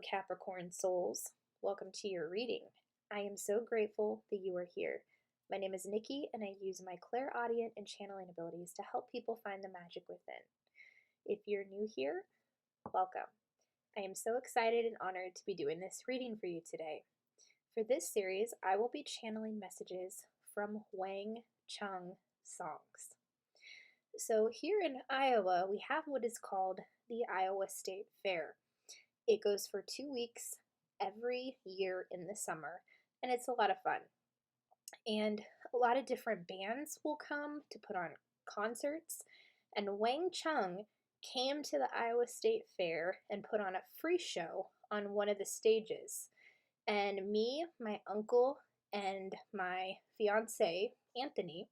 Capricorn Souls. Welcome to your reading. I am so grateful that you are here. My name is Nikki, and I use my clairaudient and channeling abilities to help people find the magic within. If you're new here, welcome. I am so excited and honored to be doing this reading for you today. For this series, I will be channeling messages from Wang Chung songs. So here in Iowa, we have what is called the Iowa State Fair. It goes for 2 weeks every year in the summer, and it's a lot of fun. And a lot of different bands will come to put on concerts, and Wang Chung came to the Iowa State Fair and put on a free show on one of the stages. And me, my uncle, and my fiance, Anthony,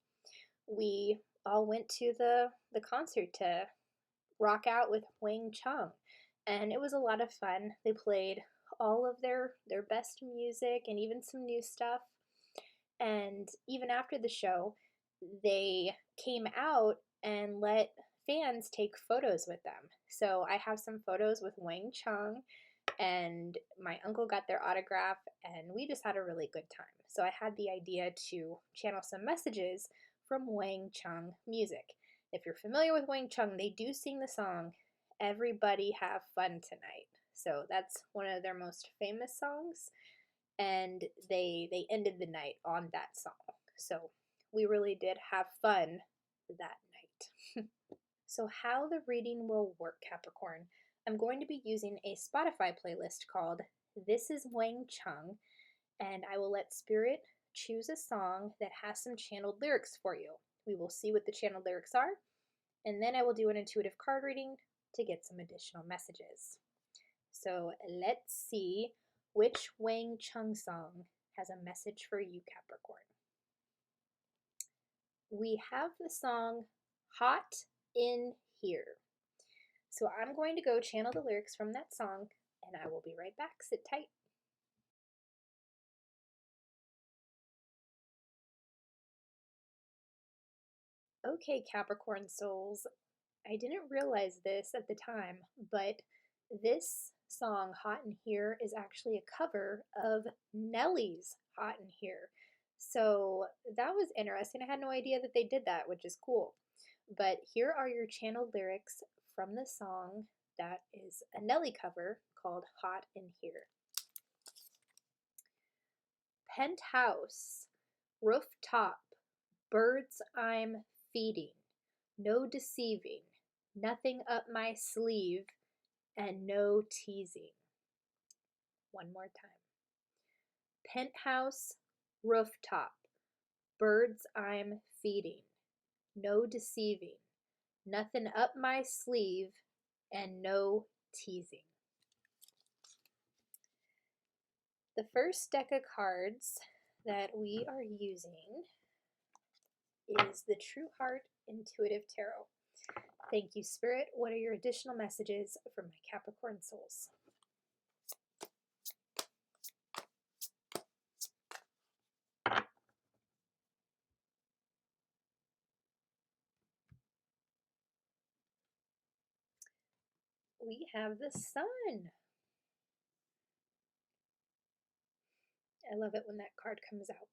we all went to the concert to rock out with Wang Chung. And it was a lot of fun. They played all of their best music and even some new stuff. And even after the show, they came out and let fans take photos with them. So I have some photos with Wang Chung, and my uncle got their autograph, and we just had a really good time. So I had the idea to channel some messages from Wang Chung music. If you're familiar with Wang Chung, they do sing the song Everybody Have Fun Tonight. So that's one of their most famous songs, and they ended the night on that song. So we really did have fun that night. So how the reading will work, Capricorn. I'm going to be using a Spotify playlist called This is Wang Chung, and I will let Spirit choose a song that has some channeled lyrics for you. We will see what the channeled lyrics are, and then I will do an intuitive card reading to get some additional messages. So let's see which Wang Chung song has a message for you, Capricorn. We have the song Hot in Here. So I'm going to go channel the lyrics from that song, and I will be right back. Sit tight. Okay, Capricorn Souls. I didn't realize this at the time, but this song, Hot in Here, is actually a cover of Nelly's Hot in Here. So that was interesting. I had no idea that they did that, which is cool. But here are your channeled lyrics from the song that is a Nelly cover called Hot in Here. Penthouse, rooftop, birds I'm feeding, no deceiving, nothing up my sleeve, and no teasing. One more time. Penthouse, rooftop, birds I'm feeding, no deceiving, nothing up my sleeve, and no teasing. The first deck of cards that we are using is the True Heart Intuitive Tarot. Thank you, Spirit. What are your additional messages for my Capricorn Souls? We have the Sun. I love it when that card comes out.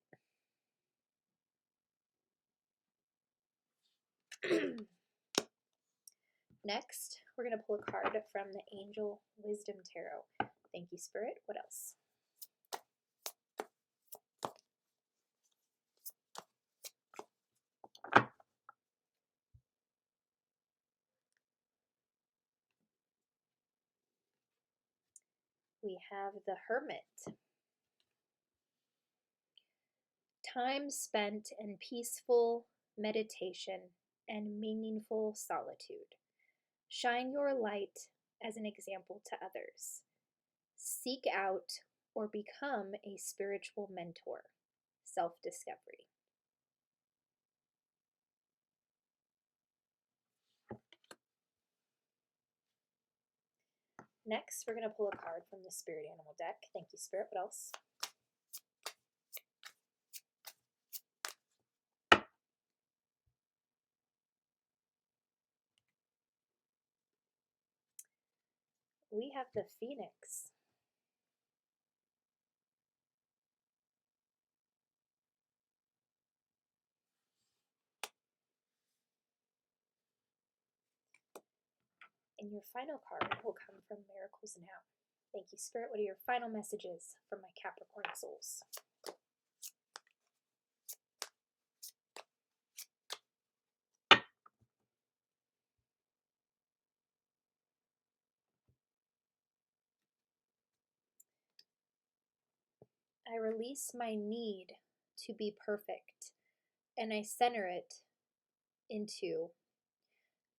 Next, we're going to pull a card from the Angel Wisdom Tarot. Thank you, Spirit. What else? We have the Hermit. Time spent in peaceful meditation and meaningful solitude. Shine your light as an example to others. Seek out or become a spiritual mentor. Self-discovery. Next, we're going to pull a card from the Spirit Animal deck. Thank you, Spirit. What else? We have the Phoenix. And your final card will come from Miracles Now. Thank you, Spirit. What are your final messages from my Capricorn souls? I release my need to be perfect, and I center it into.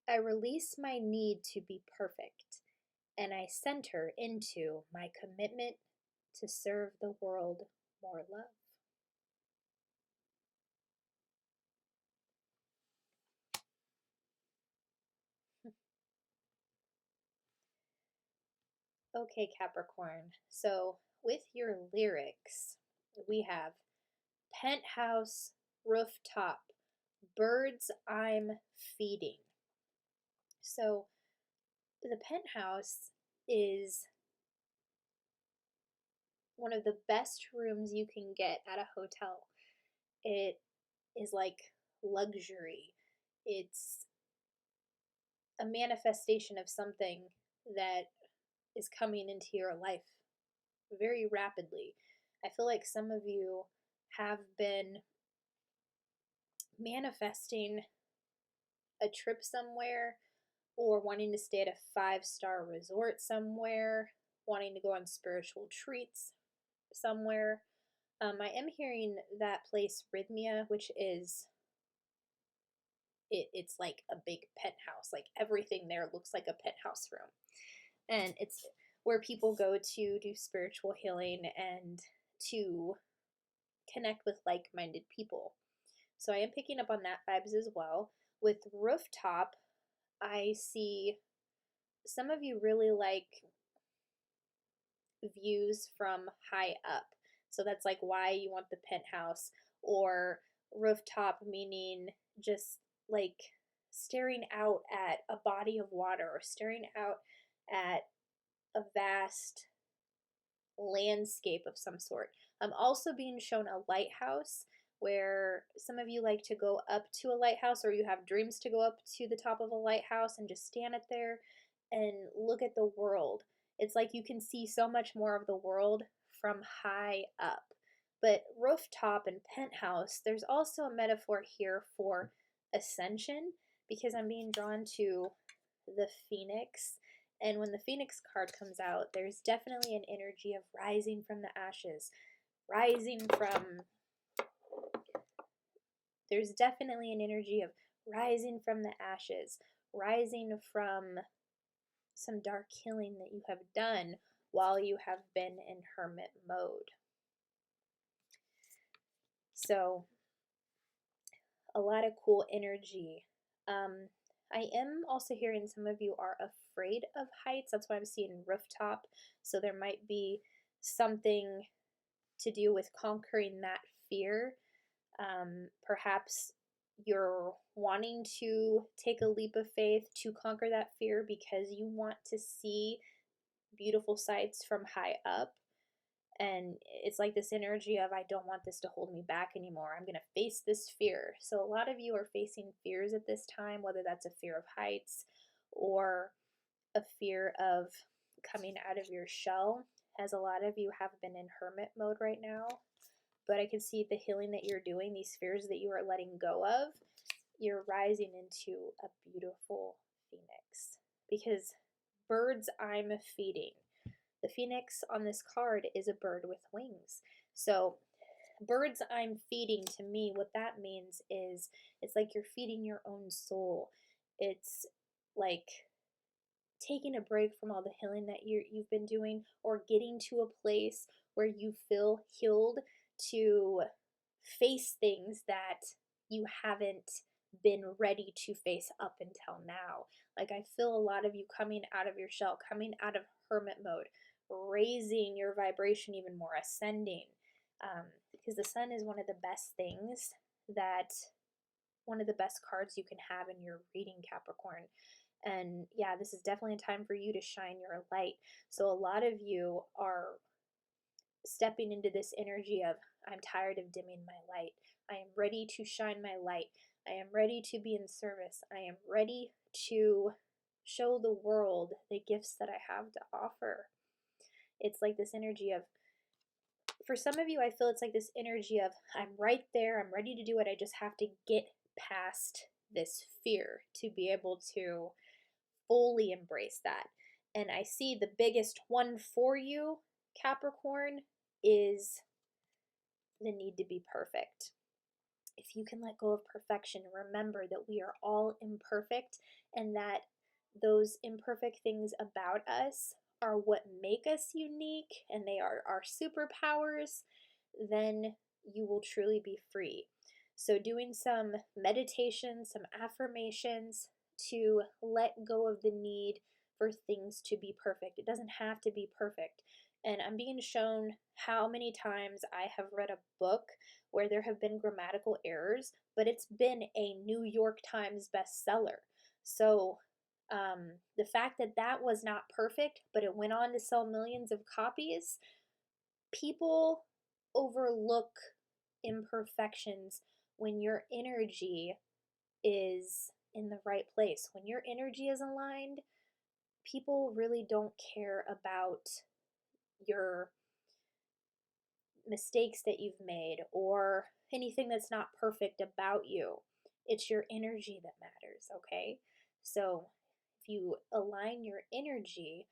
I release my need to be perfect, and I center into my commitment to serve the world more love. Okay, Capricorn. So, with your lyrics, we have penthouse, rooftop, birds I'm feeding. So, the penthouse is one of the best rooms you can get at a hotel. It is like luxury. It's a manifestation of something that is coming into your life very rapidly. I feel like some of you have been manifesting a trip somewhere or wanting to stay at a 5-star resort somewhere, wanting to go on spiritual treats somewhere. I am hearing that place Rhythmia, which is it's like a big penthouse. Like everything there looks like a penthouse room, and it's where people go to do spiritual healing and to connect with like-minded people. So I am picking up on that vibes as well. With rooftop, I see some of you really like views from high up. So that's like why you want the penthouse, or rooftop meaning just like staring out at a body of water or staring out at a vast landscape of some sort. I'm also being shown a lighthouse, where some of you like to go up to a lighthouse, or you have dreams to go up to the top of a lighthouse and just stand up there and look at the world. It's like you can see so much more of the world from high up. But rooftop and penthouse, there's also a metaphor here for ascension, because I'm being drawn to the phoenix. And when the phoenix card comes out, there's definitely an energy of rising from the ashes, rising from. There's definitely an energy of rising from the ashes, rising from some dark healing that you have done while you have been in hermit mode. So, a lot of cool energy. I am also hearing some of you are afraid of heights. That's why I'm seeing rooftop. So there might be something to do with conquering that fear. Perhaps you're wanting to take a leap of faith to conquer that fear because you want to see beautiful sights from high up. And it's like this energy of, I don't want this to hold me back anymore. I'm going to face this fear. So a lot of you are facing fears at this time, whether that's a fear of heights or a fear of coming out of your shell, as a lot of you have been in hermit mode right now. But I can see the healing that you're doing, these fears that you are letting go of, you're rising into a beautiful phoenix. Because birds I'm feeding. The phoenix on this card is a bird with wings. So birds I'm feeding, to me, what that means is it's like you're feeding your own soul. It's like taking a break from all the healing that you've been doing, or getting to a place where you feel healed to face things that you haven't been ready to face up until now. Like, I feel a lot of you coming out of your shell, coming out of hermit mode, raising your vibration even more, ascending. Because the sun is one of the best things that, one of the best cards you can have in your reading, Capricorn. And yeah, this is definitely a time for you to shine your light. So a lot of you are stepping into this energy of, I'm tired of dimming my light. I am ready to shine my light. I am ready to be in service. I am ready to show the world the gifts that I have to offer. It's like this energy of, for some of you, I feel it's like this energy of, I'm right there, I'm ready to do it, I just have to get past this fear to be able to fully embrace that. And I see the biggest one for you, Capricorn, is the need to be perfect. If you can let go of perfection, remember that we are all imperfect and that those imperfect things about us are what make us unique and they are our superpowers, then you will truly be free. So, doing some meditation, some affirmations to let go of the need for things to be perfect. It doesn't have to be perfect. And I'm being shown how many times I have read a book where there have been grammatical errors, but it's been a New York Times bestseller. So the fact that that was not perfect, but it went on to sell millions of copies, people overlook imperfections when your energy is in the right place. When your energy is aligned, people really don't care about your mistakes that you've made or anything that's not perfect about you. It's your energy that matters, okay? So if you align your energy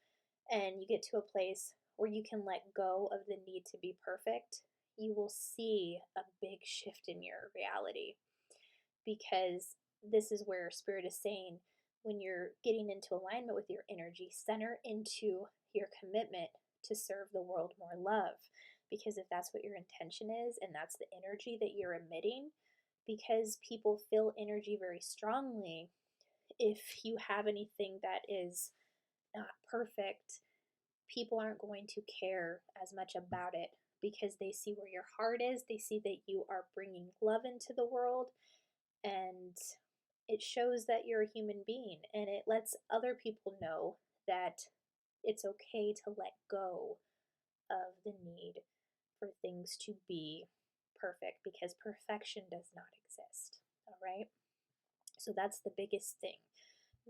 and you get to a place where you can let go of the need to be perfect, you will see a big shift in your reality, because this is where Spirit is saying, when you're getting into alignment with your energy, center into your commitment to serve the world more love. Because if that's what your intention is and that's the energy that you're emitting, because people feel energy very strongly, if you have anything that is not perfect, people aren't going to care as much about it because they see where your heart is. They see that you are bringing love into the world, and it shows that you're a human being, and it lets other people know that it's okay to let go of the need for things to be perfect, because perfection does not exist. All right? So that's the biggest thing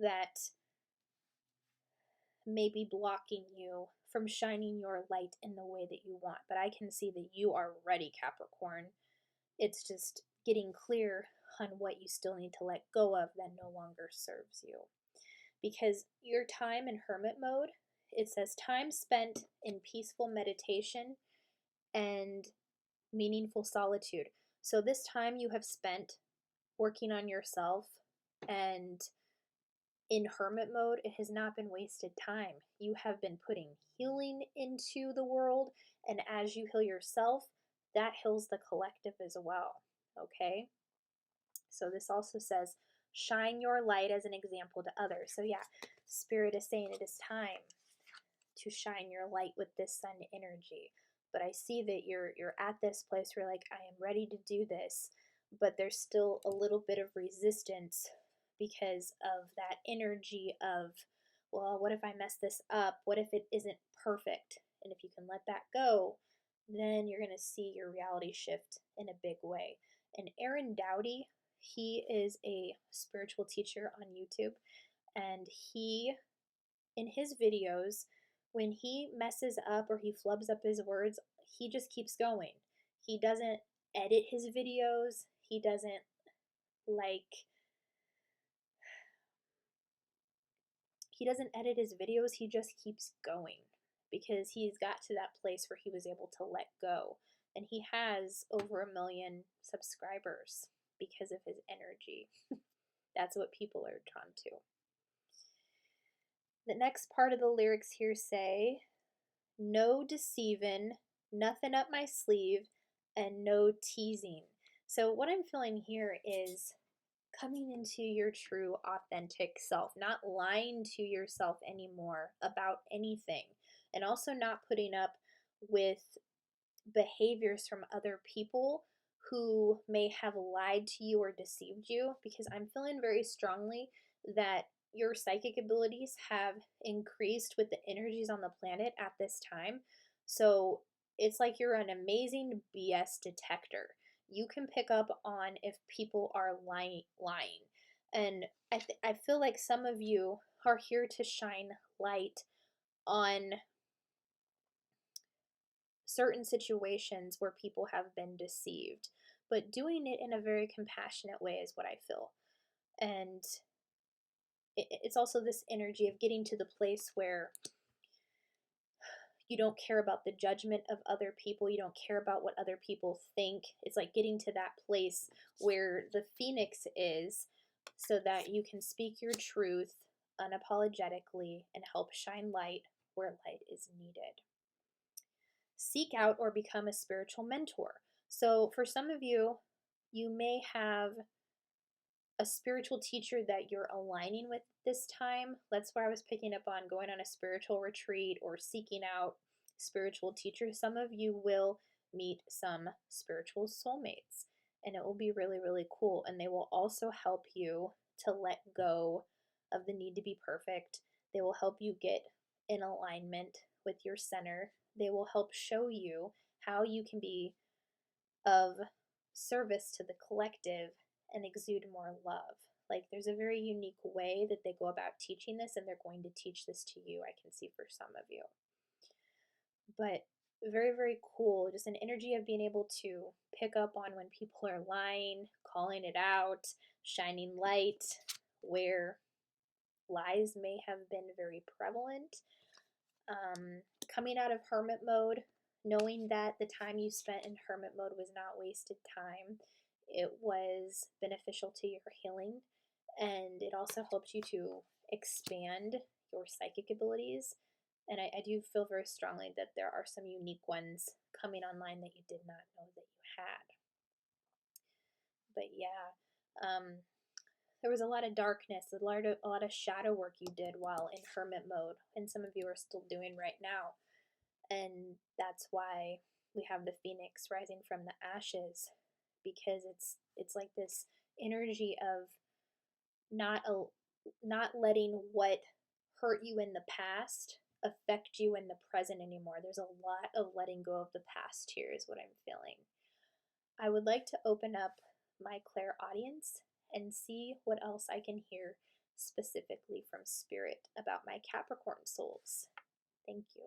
that may be blocking you from shining your light in the way that you want. But I can see that you are ready, Capricorn. It's just getting clear on what you still need to let go of that no longer serves you. Because your time in hermit mode, it says time spent in peaceful meditation and meaningful solitude. So this time you have spent working on yourself and in hermit mode, it has not been wasted time. You have been putting healing into the world, and as you heal yourself, that heals the collective as well. Okay? So this also says, shine your light as an example to others. So yeah, Spirit is saying it is time to shine your light with this sun energy. But I see that you're at this place where like, I am ready to do this, but there's still a little bit of resistance because of that energy of, well, what if I mess this up? What if it isn't perfect? And if you can let that go, then you're going to see your reality shift in a big way. And Aaron Dowdy, he is a spiritual teacher on YouTube, and he, in his videos, when he messes up or he flubs up his words, he just keeps going. He doesn't edit his videos. He doesn't edit his videos. He just keeps going because he's got to that place where he was able to let go. And he has over 1 million subscribers because of his energy. That's what people are drawn to. The next part of the lyrics here say, no deceiving, nothing up my sleeve, and no teasing. So what I'm feeling here is coming into your true authentic self, not lying to yourself anymore about anything, and also not putting up with behaviors from other people who may have lied to you or deceived you, because I'm feeling very strongly that your psychic abilities have increased with the energies on the planet at this time. So it's like you're an amazing BS detector. You can pick up on if people are lying. And I feel like some of you are here to shine light on certain situations where people have been deceived, but doing it in a very compassionate way is what I feel. And it's also this energy of getting to the place where you don't care about the judgment of other people, you don't care about what other people think. It's like getting to that place where the phoenix is, so that you can speak your truth unapologetically and help shine light where light is needed. Seek out or become a spiritual mentor. So for some of you, you may have a spiritual teacher that you're aligning with this time. That's where I was picking up on going on a spiritual retreat or seeking out spiritual teachers. Some of you will meet some spiritual soulmates, and it will be really, really cool. And they will also help you to let go of the need to be perfect. They will help you get in alignment with your center. They will help show you how you can be of service to the collective and exude more love. Like, there's a very unique way that they go about teaching this, and they're going to teach this to you, I can see, for some of you. But very, very cool. Just an energy of being able to pick up on when people are lying, calling it out, shining light where lies may have been very prevalent. Coming out of hermit mode, knowing that the time you spent in hermit mode was not wasted time. It was beneficial to your healing, and it also helped you to expand your psychic abilities. And I do feel very strongly that there are some unique ones coming online that you did not know that you had. But yeah, there was a lot of darkness, a lot of shadow work you did while in hermit mode, and some of you are still doing right now. And that's why we have the phoenix rising from the ashes, because it's like this energy of not letting what hurt you in the past affect you in the present anymore. There's a lot of letting go of the past here, is what I'm feeling. I would like to open up my clair audience and see what else I can hear specifically from spirit about my Capricorn souls. Thank you.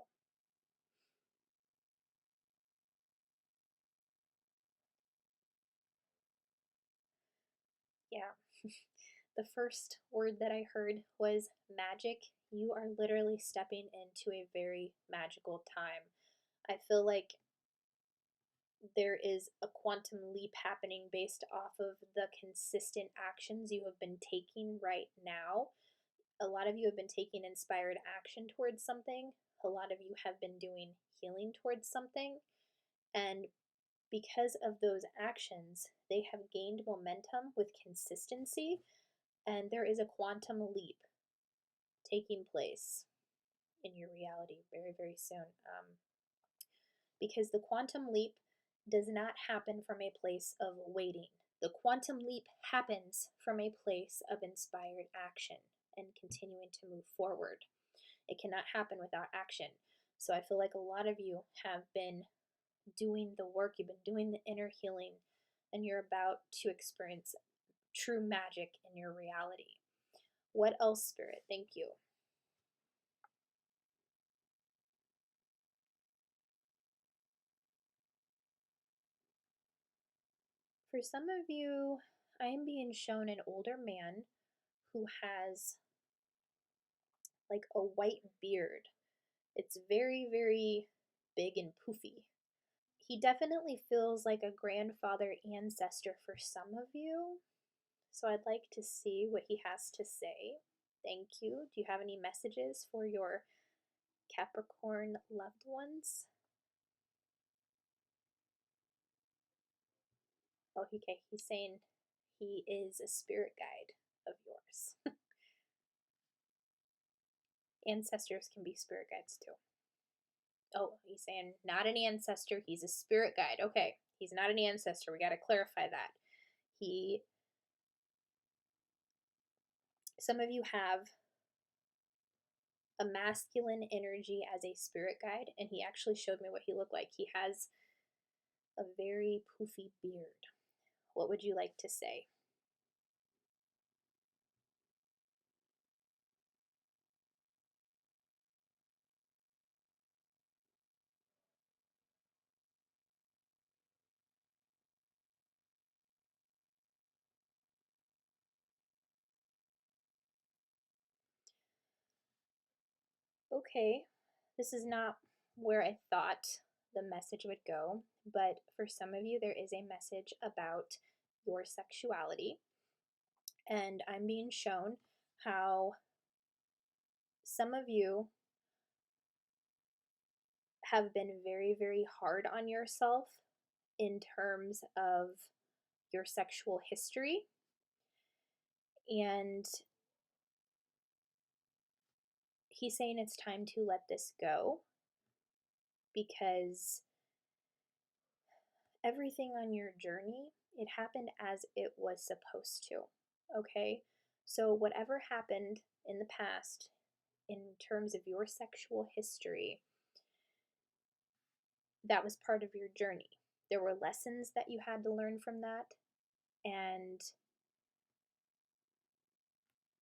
Yeah. The first word that I heard was magic. You are literally stepping into a very magical time. I feel like there is a quantum leap happening based off of the consistent actions you have been taking right now. A lot of you have been taking inspired action towards something. A lot of you have been doing healing towards something. And because of those actions, they have gained momentum with consistency, and there is a quantum leap taking place in your reality very, very soon. Because the quantum leap does not happen from a place of waiting. The quantum leap happens from a place of inspired action and continuing to move forward. It cannot happen without action. So I feel like a lot of you have been doing the work, you've been doing the inner healing, and you're about to experience true magic in your reality. What else, Spirit? Thank you. For some of you, I am being shown an older man who has like a white beard. It's very, very big and poofy. He definitely feels like a grandfather ancestor for some of you. So I'd like to see what he has to say. Thank you. Do you have any messages for your Capricorn loved ones? Oh, okay. He's saying he is a spirit guide of yours. Ancestors can be spirit guides too. Oh, he's saying not an ancestor, he's a spirit guide. Okay, he's not an ancestor. We got to clarify that. He, some of you have a masculine energy as a spirit guide, and he actually showed me what he looked like. He has a very poofy beard. What would you like to say? Okay, this is not where I thought the message would go, but for some of you, there is a message about your sexuality, and I'm being shown how some of you have been very, very hard on yourself in terms of your sexual history, and he's saying it's time to let this go because everything on your journey, it happened as it was supposed to. Okay? So, whatever happened in the past in terms of your sexual history, that was part of your journey. There were lessons that you had to learn from that, and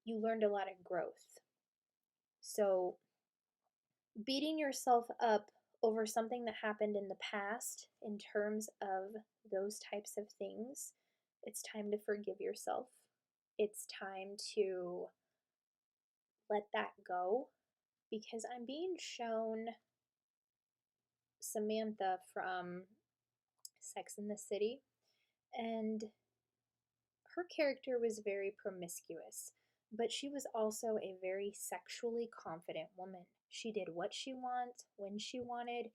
you learned a lot of growth. So, beating yourself up over something that happened in the past in terms of those types of things, it's time to forgive yourself. It's time to let that go because I'm being shown Samantha from Sex in the City, and her character was very promiscuous, but she was also a very sexually confident woman. She did what she wanted, when she wanted,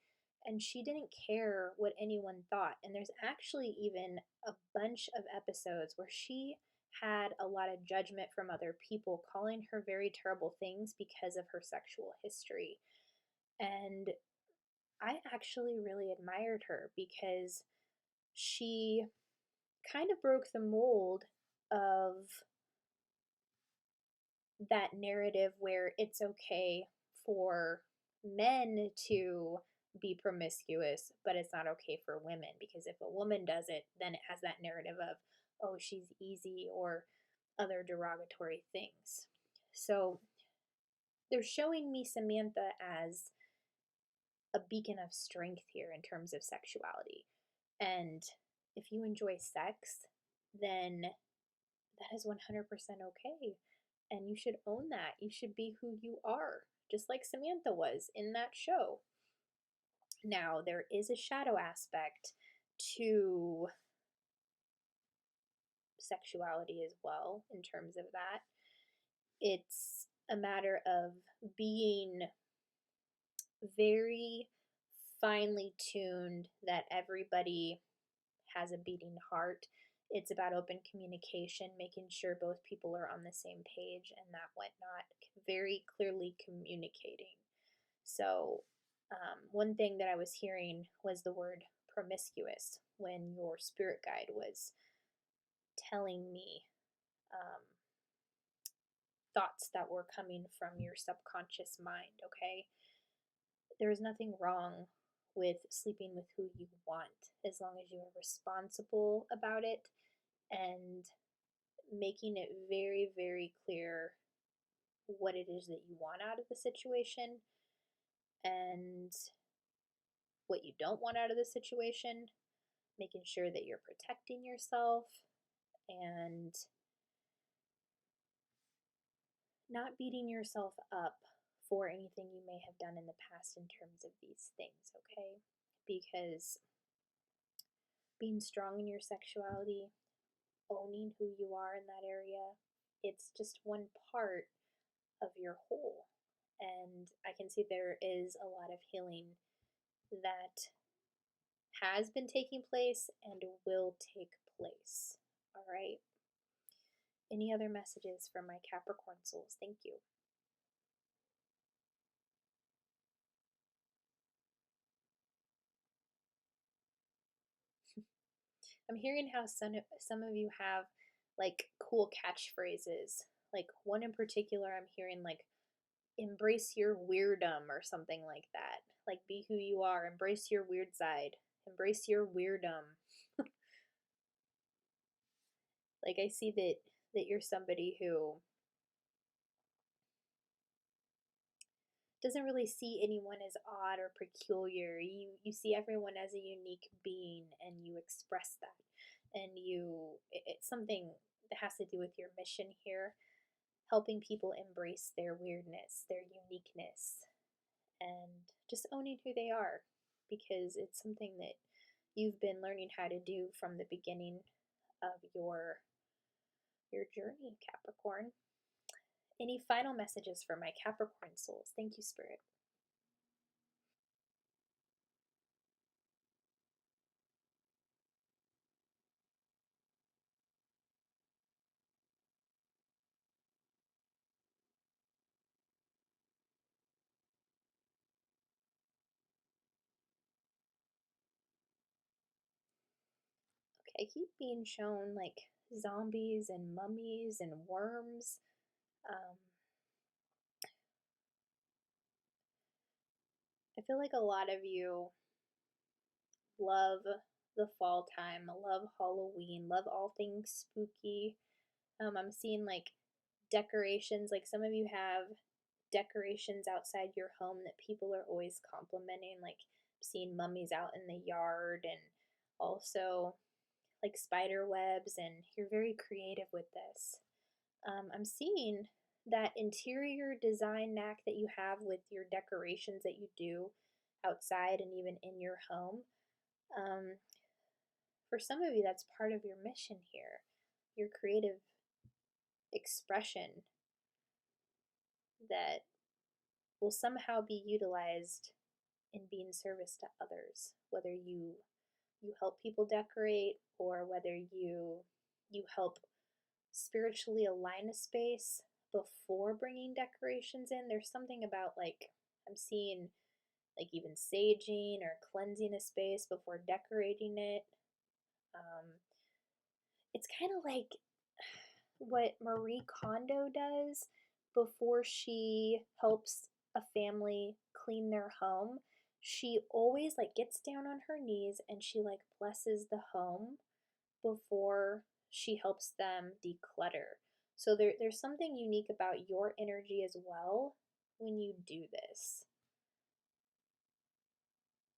and she didn't care what anyone thought. And there's actually even a bunch of episodes where she had a lot of judgment from other people, calling her very terrible things because of her sexual history. And I actually really admired her because she kind of broke the mold of that narrative where it's okay for men to be promiscuous, but it's not okay for women because if a woman does it, then it has that narrative of, oh, she's easy or other derogatory things. So they're showing me Samantha as a beacon of strength here in terms of sexuality. And if you enjoy sex, then that is 100% okay. And you should own that. You should be who you are, just like Samantha was in that show. Now, there is a shadow aspect to sexuality as well, in terms of that. It's a matter of being very finely tuned that everybody has a beating heart. It's about open communication, making sure both people are on the same page and that whatnot, very clearly communicating. So, one thing that I was hearing was the word promiscuous when your spirit guide was telling me um, thoughts that were coming from your subconscious mind, okay? There is nothing wrong with sleeping with who you want as long as you are responsible about it and making it very, very clear what it is that you want out of the situation and what you don't want out of the situation, making sure that you're protecting yourself and not beating yourself up for anything you may have done in the past in terms of these things, okay? Because being strong in your sexuality, owning who you are in that area, it's just one part of your whole. And I can see there is a lot of healing that has been taking place and will take place. All right. Any other messages from my Capricorn souls? Thank you. I'm hearing how some of you have like cool catchphrases. Like one in particular, I'm hearing like embrace your weirdum or something like that. Like be who you are, embrace your weird side, embrace your weirdum. Like I see that you're somebody who doesn't really see anyone as odd or peculiar. You see everyone as a unique being and you express that. And it's something that has to do with your mission here, helping people embrace their weirdness, their uniqueness. and just owning who they are, because it's something that you've been learning how to do from the beginning of your journey, Capricorn. Any final messages for my Capricorn souls? Thank you, Spirit. Okay, I keep being shown like zombies and mummies and worms. Um, I feel like a lot of you love the fall time, love Halloween, love all things spooky. I'm seeing like decorations, like some of you have decorations outside your home that people are always complimenting, like seeing mummies out in the yard, and also like spider webs, and you're very creative with this. I'm seeing that interior design knack that you have with your decorations that you do outside and even in your home. Um, for some of you, that's part of your mission here, your creative expression that will somehow be utilized in being service to others, whether you help people decorate, or whether you help spiritually align a space before bringing decorations in. There's something about, like, I'm seeing like even saging or cleansing a space before decorating it. um, it's kind of like what Marie Kondo does before she helps a family clean their home. She always like gets down on her knees and she like blesses the home before she helps them declutter. So there's something unique about your energy as well when you do this.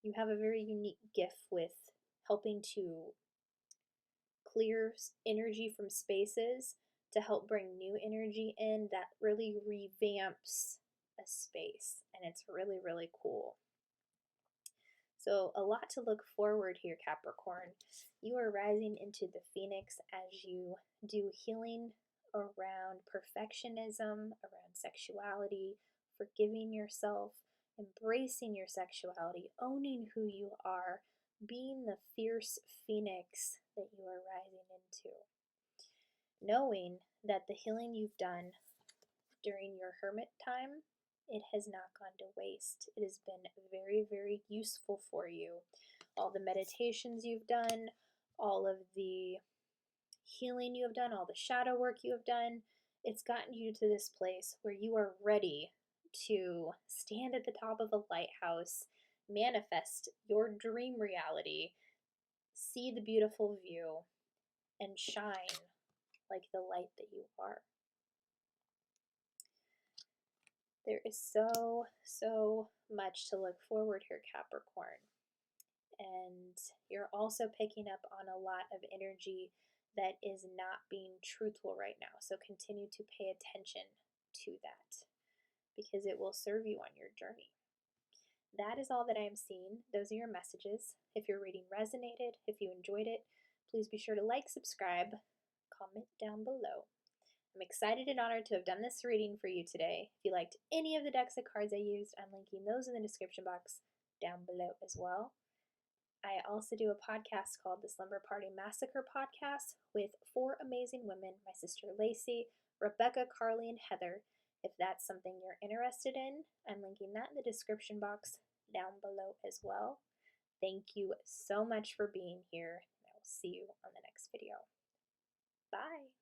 You have a very unique gift with helping to clear energy from spaces to help bring new energy in that really revamps a space. And it's really, really cool. So, a lot to look forward here, Capricorn. You are rising into the Phoenix as you do healing around perfectionism, around sexuality, forgiving yourself, embracing your sexuality, owning who you are, being the fierce Phoenix that you are rising into. Knowing that the healing you've done during your hermit time, it has not gone to waste. It has been very, very useful for you. All the meditations you've done, all of the healing you have done, all the shadow work you have done, it's gotten you to this place where you are ready to stand at the top of a lighthouse, manifest your dream reality, see the beautiful view, and shine like the light that you are. There is so much to look forward here, Capricorn. And you're also picking up on a lot of energy that is not being truthful right now. So continue to pay attention to that because it will serve you on your journey. That is all that I am seeing. Those are your messages. If your reading resonated, if you enjoyed it, please be sure to like, subscribe, comment down below. I'm excited and honored to have done this reading for you today. If you liked any of the decks of cards I used, I'm linking those in the description box down below as well. I also do a podcast called the Slumber Party Massacre Podcast with 4 amazing women, my sister Lacey, Rebecca, Carly, and Heather. If that's something you're interested in, I'm linking that in the description box down below as well. Thank you so much for being here, and I will see you on the next video. Bye!